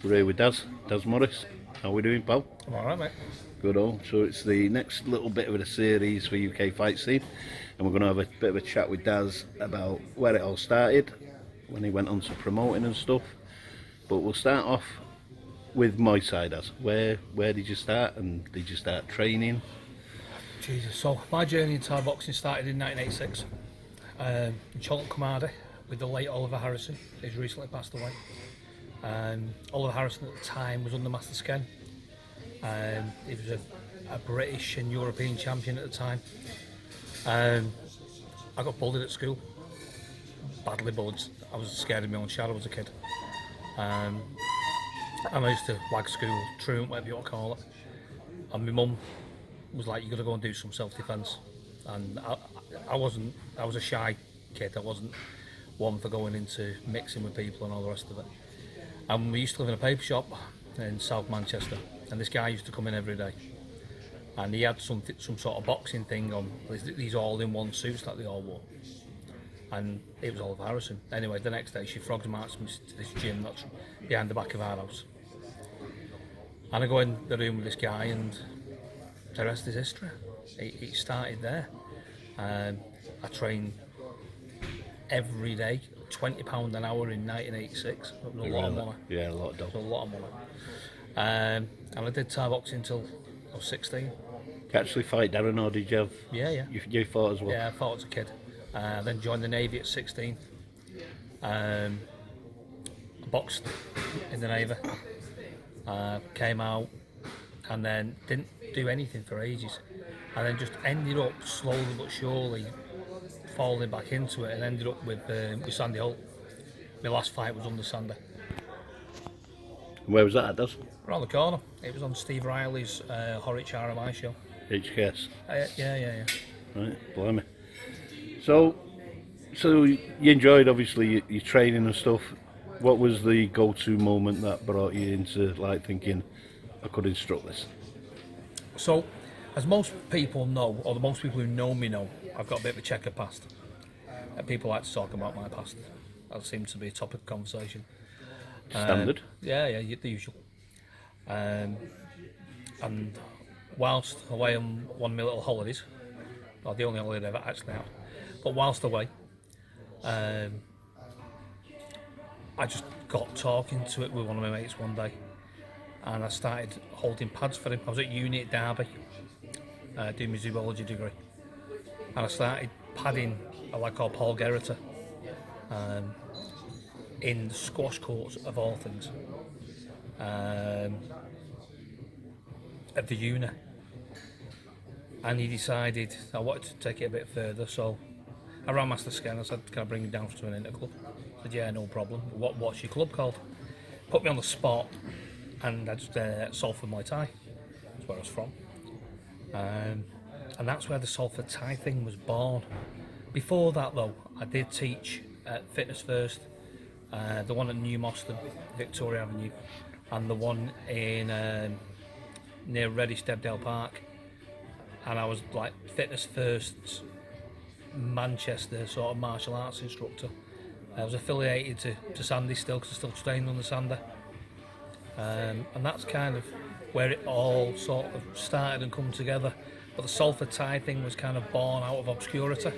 We're here with Daz Morris. How are we doing, pal? I'm alright, mate. Good all. So it's the next little bit of a series for UK fight scene, and we're going to have a bit of a chat with Daz about where it all started, when he went on to promoting and stuff. But we'll start off with my side, Daz. Where did you start, and did you start training? Jesus, so my journey in Thai boxing started in 1986 in Cholton Comardy with the late Oliver Harrison. He's recently passed away. Oliver Harrison at the time was under Master Sken. He was a British and European champion at the time. I got bullied at school, badly bullied. I was scared of my own shadow as a kid. And I used to wag school, truant, whatever you want to call it. And my mum was like, "You got to go and do some self-defence." And I was a shy kid. I wasn't one for going into mixing with people and all the rest of it. And we used to live in a paper shop in South Manchester, and this guy used to come in every day, and he had some sort of boxing thing on, these all-in-one suits that they all wore, and it was Oliver Harrison. Anyway, the next day she frogs marched me to this gym that's behind the back of our house, and I go in the room with this guy, and the rest is history. It started there. I trained every day, £20 an hour in 1986. It was a lot of money. Yeah, a lot of dough. It was a lot of money. And I did Thai boxing until I was 16. You actually fight, Darren, or did you have? Yeah. You fought as well? Yeah, I fought as a kid. Then joined the Navy at 16. I boxed in the Navy. Came out and then didn't do anything for ages. And then just ended up slowly but surely falling back into it, and ended up with Sandy Holt. My last fight was under Sandy. Where was that at, Daz? Around the corner. It was on Steve Riley's Horwich RMI show. HKS? Yeah. Right, blimey. So you enjoyed, obviously, your training and stuff. What was the go-to moment that brought you into, like, thinking, I could instruct this? So, as most people know, or the most people who know me know, I've got a bit of a checker past. People like to talk about my past. That seems to be a topic of conversation. Standard? Yeah, the usual. And whilst away on one of my little holidays, or the only holiday I've ever actually had, but whilst away, I just got talking to it with one of my mates one day, and I started holding pads for him. I was at uni at Derby, doing my zoology degree, and I started padding a lad called Paul Gerriter in the squash courts of all things at the uni, and he decided I wanted to take it a bit further, so I rang Master Sken. I said, "Can I bring him down to an interclub?" He said, "Yeah, no problem. What's your club called?" Put me on the spot, and I just Salford Muay Thai. That's where I was from. And that's where the Salford Thai thing was born. Before that, though, I did teach at Fitness First, the one at New Moston, Victoria Avenue, and the one in near Reddish Debdale Park. And I was like Fitness First's Manchester sort of martial arts instructor. I was affiliated to Sandy still, because I still trained under Sandy. And that's kind of where it all sort of started and come together. But the Salford Thai thing was kind of born out of obscurity.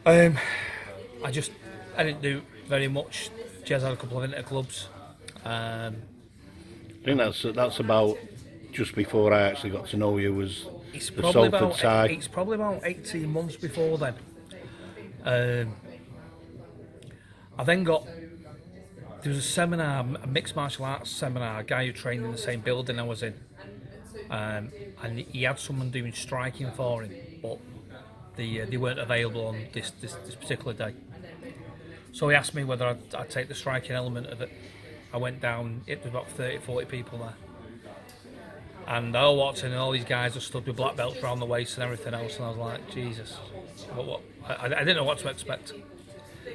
I didn't do very much. Jez had a couple of interclubs. I think that's about just before I actually got to know you, was the Salford Thai. It's probably about 18 months before then. I then got, there was a seminar, a mixed martial arts seminar, a guy who trained in the same building I was in, and he had someone doing striking for him, but they weren't available on this particular day. So he asked me whether I'd take the striking element of it. I went down, it was about 30-40 people there, and I walked in and all these guys are stood with black belts around the waist and everything else, and I was like, Jesus, what? I didn't know what to expect.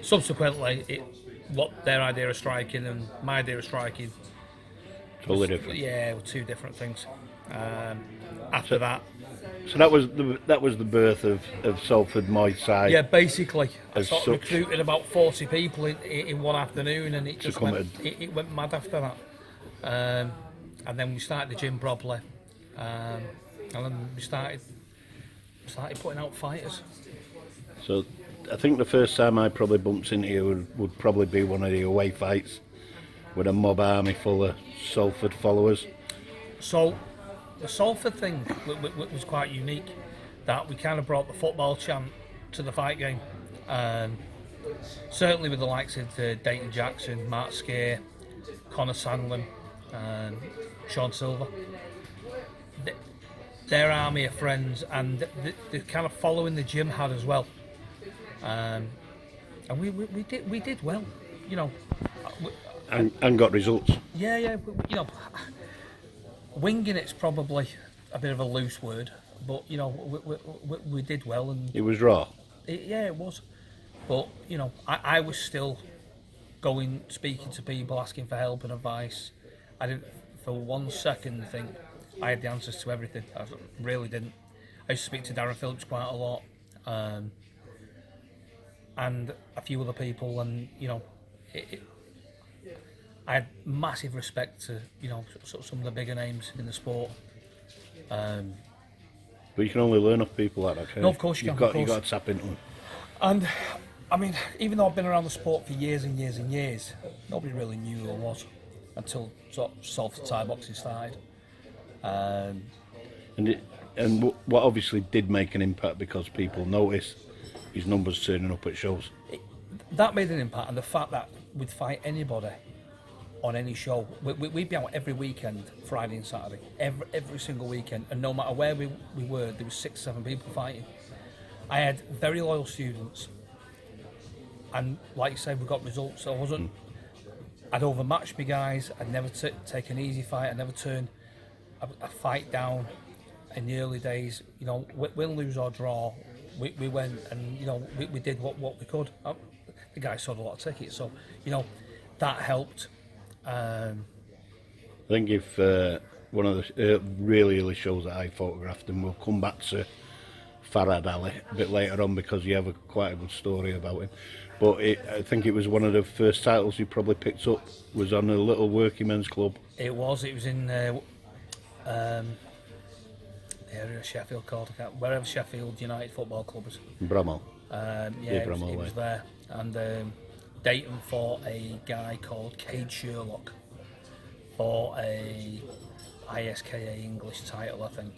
Subsequently, what their idea of striking and my idea of striking, totally different. Yeah, were two different things. After that, so that was the birth of Salford Muay Thai. Yeah, basically, I sort of recruited about 40 people in one afternoon, and it just went mad after that. And then we started the gym properly, and then we started putting out fighters. So I think the first time I probably bumped into you would probably be one of the away fights with a mob army full of Salford followers. So the Salford thing was quite unique, that we kind of brought the football chant to the fight game. Certainly with the likes of Dayton Jackson, Mark Scare, Connor Sandlin, Sean Silver. Their army of friends, and the kind of following the gym had as well. And we did well, you know. And got results. Yeah, you know, winging it's probably a bit of a loose word, but you know, we did well, and It was raw. it was. But you know, I was still speaking to people, asking for help and advice. I didn't for 1 second think I had the answers to everything. I really didn't. I used to speak to Darren Phillips quite a lot, and a few other people, and you know, I had massive respect to, you know, some of the bigger names in the sport. But you can only learn off people like that, can't you? No, of course you can. You've got to tap into them. And I mean, even though I've been around the sport for years and years and years, nobody really knew who I was until sort of Salford Thai boxing started. And what obviously did make an impact, because people noticed his numbers turning up at shows. That made an impact, and the fact that we'd fight anybody on any show. We'd be out every weekend, Friday and Saturday, every single weekend, and no matter where we were, there was 6-7 people fighting. I had very loyal students, and like you said, we got results. So I'd overmatched my guys. I'd never take an easy fight. I'd never turn a fight down in the early days. You know, win, lose or draw, we went, and you know, we did what we could. The guys sold a lot of tickets, so you know, that helped. I think if one of the really early shows that I photographed, and we'll come back to Farhad Ali a bit later on, because you have quite a good story about him. But I think it was one of the first titles you probably picked up, was on a little working men's club. It was in the area of Sheffield, called wherever Sheffield United Football Club is. Bramall. It was there. And Dayton fought a guy called Cade Sherlock for a ISKA English title, I think.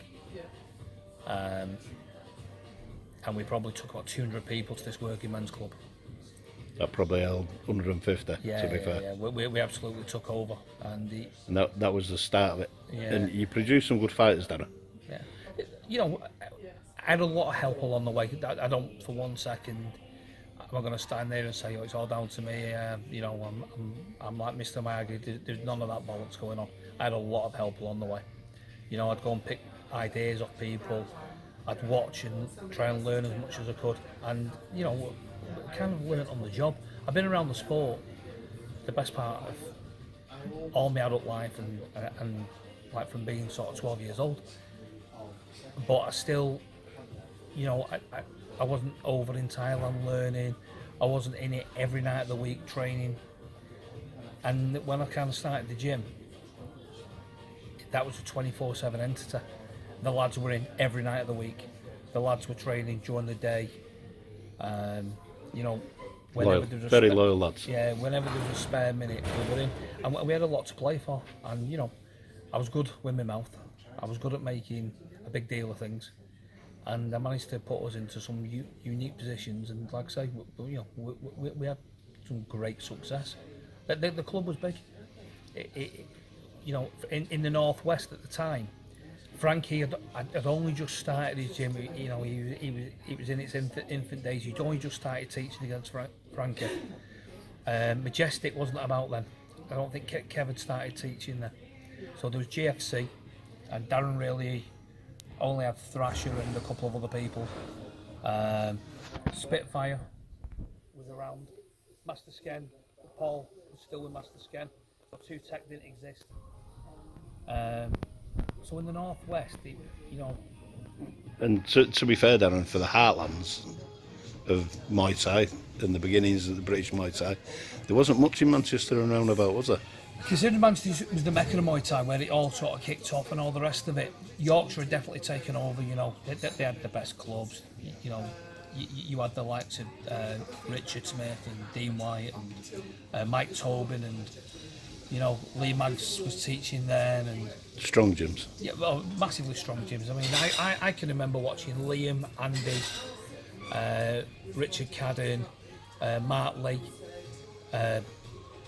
And we probably took about 200 people to this working men's club. That probably held 150, to be fair. Yeah, we absolutely took over. And that was the start of it. Yeah. And you produced some good fighters, Darren. Yeah. You know, I had a lot of help along the way. I don't, for 1 second, I'm not going to stand there and say, oh, it's all down to me. You know, I'm like Mr. Margie. There's none of that balance going on. I had a lot of help along the way. You know, I'd go and pick ideas off people. I'd watch and try and learn as much as I could. And, you know, kind of learnt on the job. I've been around the sport the best part of all my adult life, and like from being sort of 12 years old. But I still, you know, I wasn't over in Thailand learning. I wasn't in it every night of the week training. And when I kind of started the gym, that was a 24/7 entity. The lads were in every night of the week. The lads were training during the day. You know, whenever there was very loyal lads. Yeah, whenever there was a spare minute, we were in, and we had a lot to play for. And you know, I was good with my mouth. I was good at making a big deal of things, and I managed to put us into some unique positions. And like I say, you know, we had some great success. The club was big. You know, in the northwest at the time, Frankie had only just started his gym. You know, he was in its infant days. He'd only just started teaching against Frankie. Majestic wasn't about then. I don't think Kev had started teaching then. So there was GFC, and Darren really only had Thrasher and a couple of other people. Spitfire was around. Master Sken, Paul was still with Master Sken. But 2 Tech didn't exist. So in the northwest, you know. And to be fair, Darren, for the heartlands of Muay Thai and the beginnings of the British Muay Thai, there wasn't much in Manchester and round about, was there? considering Manchester was the Mecca of Muay Thai where it all sort of kicked off and all the rest of it, Yorkshire had definitely taken over. You know, they had the best clubs. You know, you had the likes of Richard Smith and Dean White and Mike Tobin, and you know, Lee Maggs was teaching then, and Strong gyms. yeah, well, massively strong gyms. I mean, I can remember watching Liam, Andy, Richard Cadden, Mark Lee,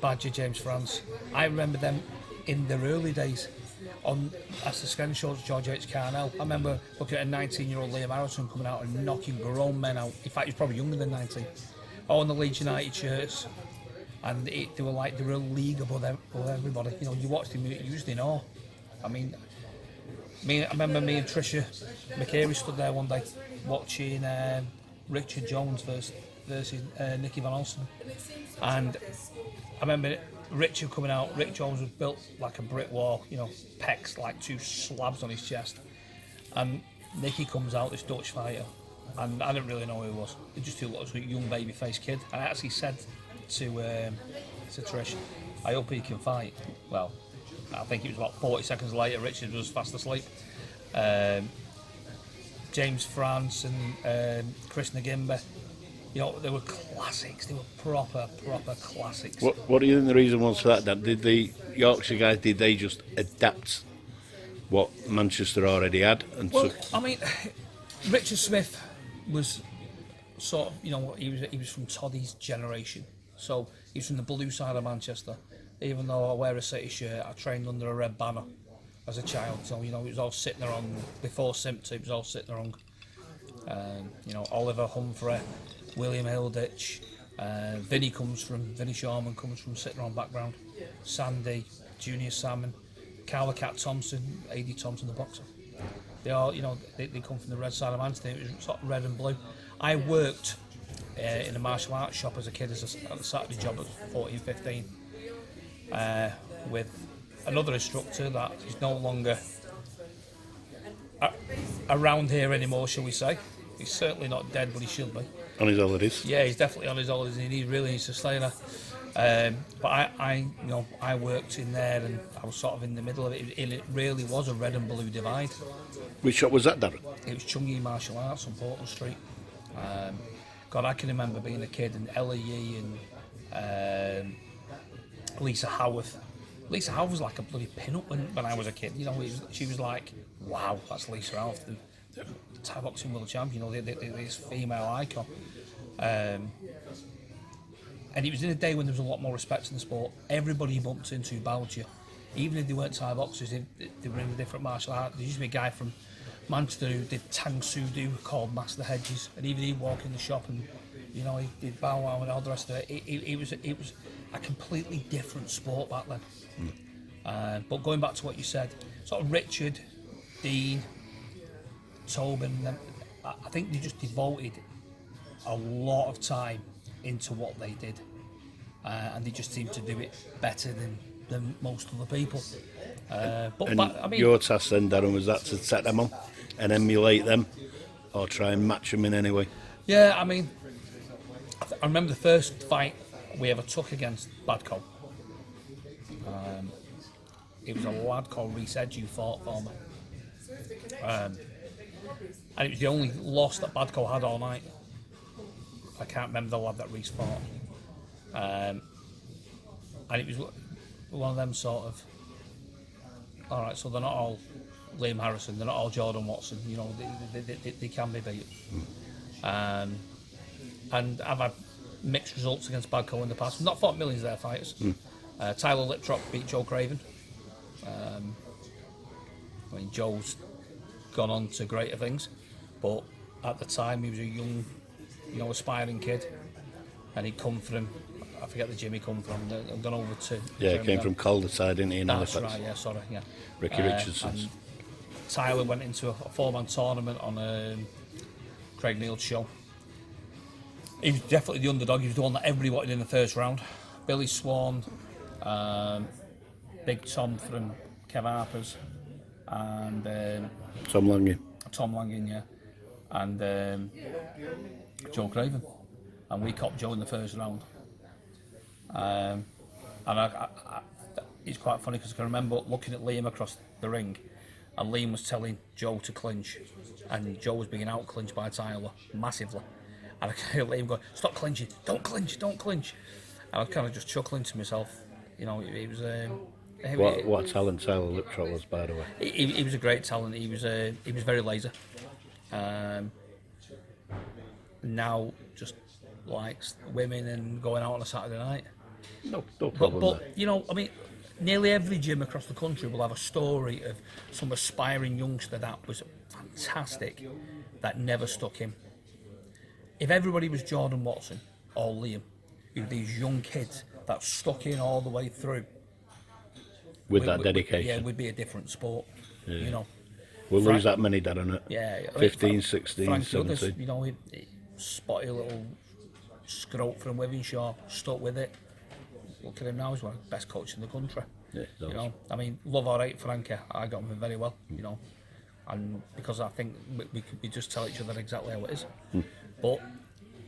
Badger, James France. I remember them in their early days on as the skin shows George H. Carnell. I remember looking at a 19-year-old Liam Harrison coming out and knocking grown men out. In fact, he was probably younger than 19. All in the Leeds United shirts. And they were a league above everybody. You know, you watched him, you used in awe. I mean, I remember me and Tricia McCary stood there one day watching Richard Jones versus Nicky Van Olsen. And I remember Richard coming out. Rick Jones was built like a brick wall, you know, pecs like two slabs on his chest. And Nicky comes out, this Dutch fighter, and I didn't really know who he was. He just looked like a young baby-faced kid. And I actually said to Trish, I hope he can fight. Well, I think it was about 40 seconds later, Richard was fast asleep. James France and Chris Nagimba, you know, they were classics. They were proper classics. What do you think the reason was for that, Dan? Did the Yorkshire guys, did they just adapt what Manchester already had? And Well, I mean, Richard Smith was sort of, you know, he was from Toddy's generation. So he's from the blue side of Manchester. Even though I wear a City shirt, I trained under a red banner as a child. So, you know, it was all sitting there on, before Simpson, it was all sitting there on, you know, Oliver Humphrey, William Hilditch, Vinny Sharman comes from sitting on background, Sandy, Junior Salmon, Carl the Cat Thompson, A.D. Thompson the boxer. They all, you know, they come from the red side of Manchester. It was sort of red and blue. I worked in a martial arts shop as a kid as a Saturday job at 14, 15 with another instructor that is no longer around here anymore, shall we say. He's certainly not dead, but he should be. on his holidays? Yeah, he's definitely on his holidays, and he really needs to stay there. But you know, I worked in there, and I was sort of in the middle of it. It really was a red and blue divide. Which shop was that, Darren? It was Chungi Martial Arts on Portland Street. God, I can remember being a kid and Ella Yee and Lisa Howarth. Lisa Howarth was like a bloody pin-up when I was a kid. You know, she was like, wow, that's Lisa Howarth, the Thai boxing world champion, you know, this female icon. And it was in a day when there was a lot more respect in the sport. Everybody you bumped into bowed you. Even if they weren't Thai boxers, they were in a different martial art. There used to be a guy from Manchester who did Tang Soo Do called Master Hedges, and even he'd walk in the shop and, you know, he'd bow wow and all the rest of it. It was a completely different sport back then. But going back to what you said, sort of Richard, Dean, Tobin, I think they just devoted a lot of time into what they did, and they just seemed to do it better than most other people. But I mean, your task then, Darren, was that to set them on and emulate them, or try and match them in any way? Yeah, I mean, I remember the first fight we ever took against Badco. It was a lad called Reese Edge who fought for me. And it was the only loss that Badco had all night. I can't remember the lad that Reese fought. And it was one of them sort of, all right, so they're not all Liam Harrison, they're not all Jordan Watson, you know, they can be beat. And I've had mixed results against Badco in the past. I've not fought millions of their fighters. Tyler Liptrop beat Joe Craven. I mean, Joe's gone on to greater things, but at the time he was a young, you know, aspiring kid, and he'd come from, I forget the gym he come from, and gone over to... Yeah, came from Calderside, didn't he, in That's Halifax? right, yeah, sorry, yeah. Ricky Richardson's. Tyler went into a four-man tournament on Craig Neal's show. He was definitely the underdog. He was the one that everybody wanted in the first round. Billy Swan, Big Tom from Kev Harper's, and Tom Langan, yeah, and Joe Craven, and we copped Joe in the first round. And it's quite funny because I can remember looking at Liam across the ring, and Liam was telling Joe to clinch, and Joe was being out clinched by Tyler massively, and I could hear Liam going, "Stop clinching! Don't clinch! Don't clinch!" And I was kind of just chuckling to myself. You know, it was. What a talent Tyler Liptrot was, by the way. He was a great talent. He was very lazy. Now just likes women and going out on a Saturday night. No problem. But you know, I mean, nearly every gym across the country will have a story of some aspiring youngster that was fantastic that never stuck him. If everybody was Jordan Watson or Liam, these young kids that stuck in all the way through. With that dedication. Yeah, it would be a different sport, you know. We'll lose that many, Darren, it? Yeah. 15, 16, Frank 17. Douglas, you know, he spotty little scrote from Wivenshaw, stuck with it. Look at him now, he's one of the best coaches in the country. Yeah, you know, I mean, love or hate Frankie, I got him very well, you know. And because I think we just tell each other exactly how it is. But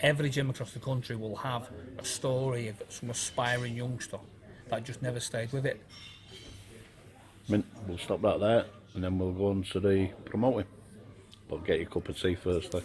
every gym across the country will have a story of some aspiring youngster that just never stayed with it. We'll stop that there, and then we'll go on to the promoting. But get your cup of tea first, though.